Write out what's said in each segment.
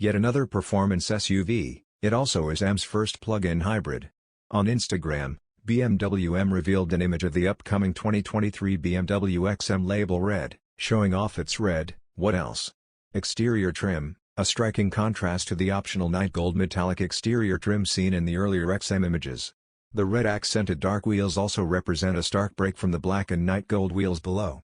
Yet another performance SUV, it also is M's first plug-in hybrid. On Instagram, BMW M revealed an image of the upcoming 2023 BMW XM label red, showing off its red, what else? Exterior trim, a striking contrast to the optional night gold metallic exterior trim seen in the earlier XM images. The red accented dark wheels also represent a stark break from the black and night gold wheels below.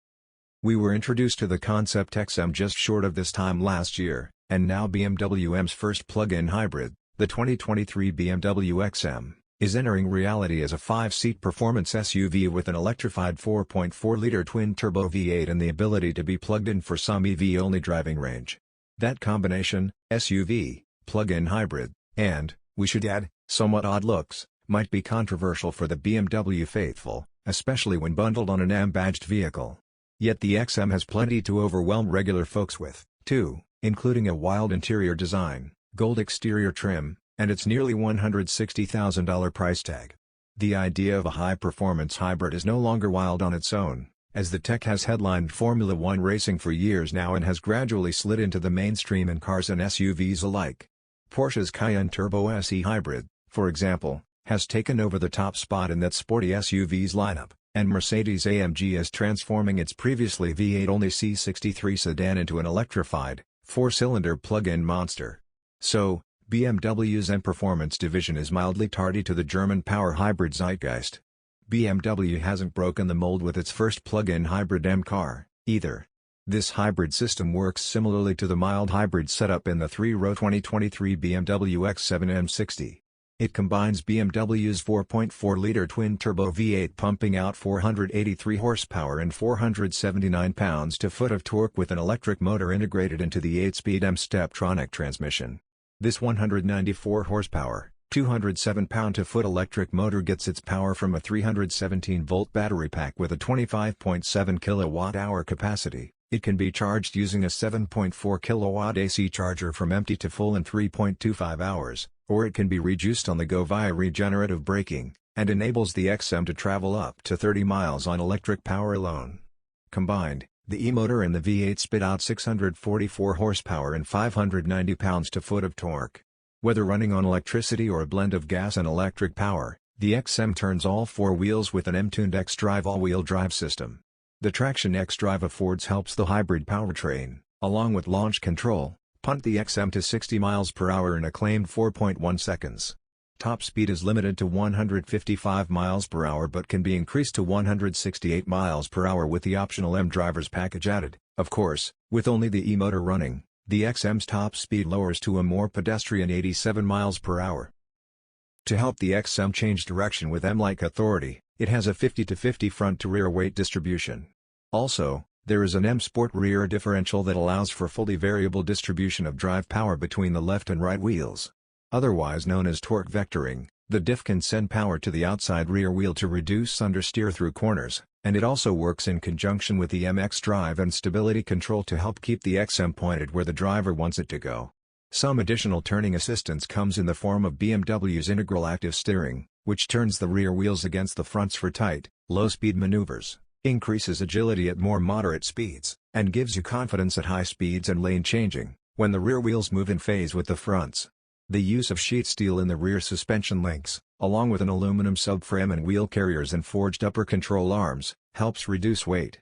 We were introduced to the concept XM just short of this time last year, and now BMW M's first plug-in hybrid, the 2023 BMW XM, is entering reality as a 5-seat performance SUV with an electrified 4.4-liter twin-turbo V8 and the ability to be plugged in for some EV-only driving range. That combination, SUV, plug-in hybrid, and, we should add, somewhat odd looks, might be controversial for the BMW faithful, especially when bundled on an M-badged vehicle. Yet the XM has plenty to overwhelm regular folks with, too, including a wild interior design, gold exterior trim, and its nearly $160,000 price tag. The idea of a high-performance hybrid is no longer wild on its own, as the tech has headlined Formula One racing for years now and has gradually slid into the mainstream in cars and SUVs alike. Porsche's Cayenne Turbo SE Hybrid, for example, has taken over the top spot in that sporty SUVs lineup, and Mercedes-AMG is transforming its previously V8-only C63 sedan into an electrified, 4-cylinder plug-in monster. So, BMW's M Performance division is mildly tardy to the German power hybrid zeitgeist. BMW hasn't broken the mold with its first plug-in hybrid M car, either. This hybrid system works similarly to the mild hybrid setup in the 3-row 2023 BMW X7 M60. It combines BMW's 4.4-liter twin-turbo V8 pumping out 483 horsepower and 479 pounds-to-foot of torque with an electric motor integrated into the 8-speed M-Steptronic transmission. This 194 horsepower, 207 pound-to-foot electric motor gets its power from a 317-volt battery pack with a 25.7 kilowatt-hour capacity. It can be charged using a 7.4 kilowatt AC charger from empty to full in 3.25 hours, or it can be rejuiced on the go via regenerative braking, and enables the XM to travel up to 30 miles on electric power alone. Combined, the e-motor and the V8 spit out 644 horsepower and 590 pounds-to-foot of torque. Whether running on electricity or a blend of gas and electric power, the XM turns all four wheels with an M-tuned X-Drive all-wheel drive system. The Traction X-Drive affords helps the hybrid powertrain, along with launch control, punt the XM to 60 miles per hour in a claimed 4.1 seconds. Top speed is limited to 155 miles per hour but can be increased to 168 miles per hour with the optional M driver's package added. Of course, with only the e-motor running, the XM's top speed lowers to a more pedestrian 87 miles per hour. To help the XM change direction with M-like authority, it has a 50-50 front-to-rear weight distribution. Also, there is an M Sport rear differential that allows for fully variable distribution of drive power between the left and right wheels. Otherwise known as torque vectoring, the diff can send power to the outside rear wheel to reduce understeer through corners, and it also works in conjunction with the MX drive and stability control to help keep the XM pointed where the driver wants it to go. Some additional turning assistance comes in the form of BMW's integral active steering, which turns the rear wheels against the fronts for tight, low-speed maneuvers, increases agility at more moderate speeds, and gives you confidence at high speeds and lane changing, when the rear wheels move in phase with the fronts. The use of sheet steel in the rear suspension links, along with an aluminum subframe and wheel carriers and forged upper control arms, helps reduce weight.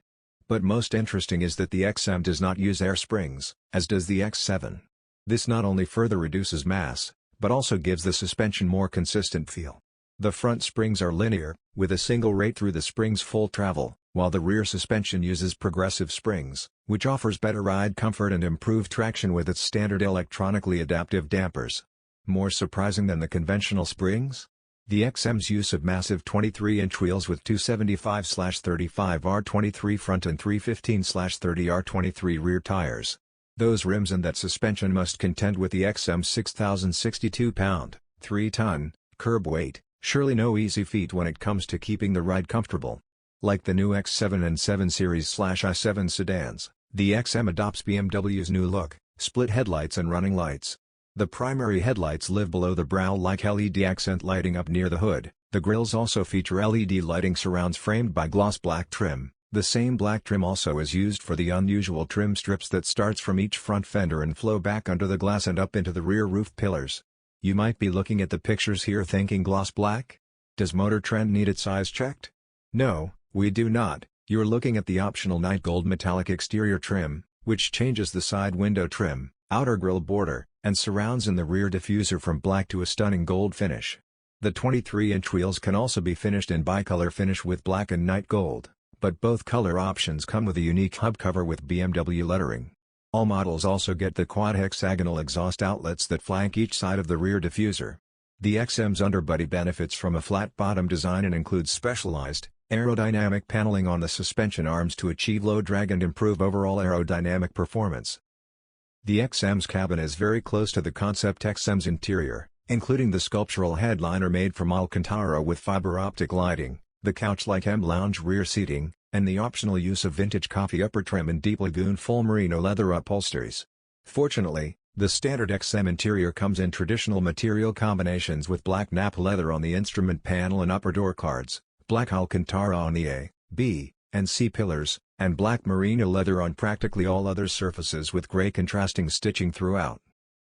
But most interesting is that the XM does not use air springs, as does the X7. This not only further reduces mass, but also gives the suspension more consistent feel. The front springs are linear, with a single rate through the spring's full travel, while the rear suspension uses progressive springs, which offers better ride comfort and improved traction with its standard electronically adaptive dampers. More surprising than the conventional springs? The XM's use of massive 23-inch wheels with 275/35R23 front and 315/30R23 rear tires. Those rims and that suspension must contend with the XM's 6,062-pound, 3-ton, curb weight, surely no easy feat when it comes to keeping the ride comfortable. Like the new X7 and 7 Series/i7 sedans, the XM adopts BMW's new look, split headlights and running lights. The primary headlights live below the brow like LED accent lighting up near the hood. The grills also feature LED lighting surrounds framed by gloss black trim, The same black trim also is used for the unusual trim strips that starts from each front fender and flow back under the glass and up into the rear roof pillars. You might be looking at the pictures here thinking gloss black? Does Motor Trend need its eyes checked? No, we do not. You're looking at the optional night gold metallic exterior trim, which changes the side window trim, outer grille border, and surrounds in the rear diffuser from black to a stunning gold finish. The 23-inch wheels can also be finished in bicolor finish with black and night gold, but both color options come with a unique hub cover with BMW lettering. All models also get the quad hexagonal exhaust outlets that flank each side of the rear diffuser. The XM's underbody benefits from a flat bottom design and includes specialized, aerodynamic paneling on the suspension arms to achieve low drag and improve overall aerodynamic performance. The XM's cabin is very close to the concept XM's interior, including the sculptural headliner made from Alcantara with fiber optic lighting, the couch-like M lounge rear seating, and the optional use of vintage coffee upper trim and deep lagoon full merino leather upholsteries. Fortunately, the standard XM interior comes in traditional material combinations with black nap leather on the instrument panel and upper door cards, black Alcantara on the A, B, and C pillars, and black merino leather on practically all other surfaces with gray contrasting stitching throughout.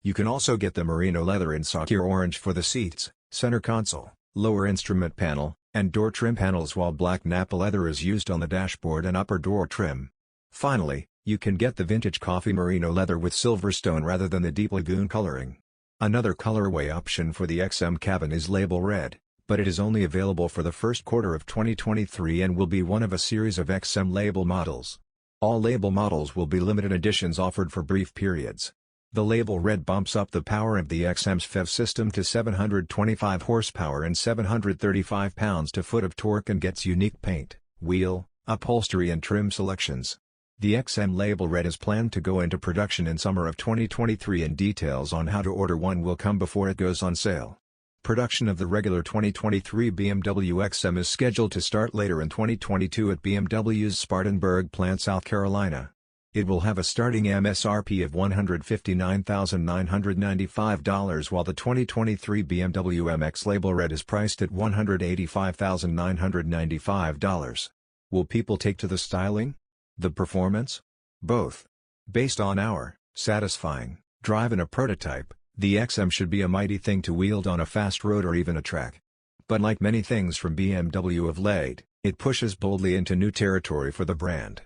You can also get the merino leather in Sakura orange for the seats, center console, lower instrument panel, and door trim panels, while black Napa leather is used on the dashboard and upper door trim. Finally, you can get the vintage coffee merino leather with Silverstone rather than the deep lagoon coloring. Another colorway option for the XM cabin is label red, but it is only available for the first quarter of 2023 and will be one of a series of XM label models. All label models will be limited editions offered for brief periods. The label red bumps up the power of the XM's FEV system to 725 horsepower and 735 pounds-to-foot of torque and gets unique paint, wheel, upholstery and trim selections. The XM label red is planned to go into production in summer of 2023 and details on how to order one will come before it goes on sale. Production of the regular 2023 BMW XM is scheduled to start later in 2022 at BMW's Spartanburg plant, South Carolina. It will have a starting MSRP of $159,995 while the 2023 BMW MX label red is priced at $185,995. Will people take to the styling? The performance? Both. Based on our satisfying drive in a prototype, the XM should be a mighty thing to wield on a fast road or even a track. But like many things from BMW of late, it pushes boldly into new territory for the brand.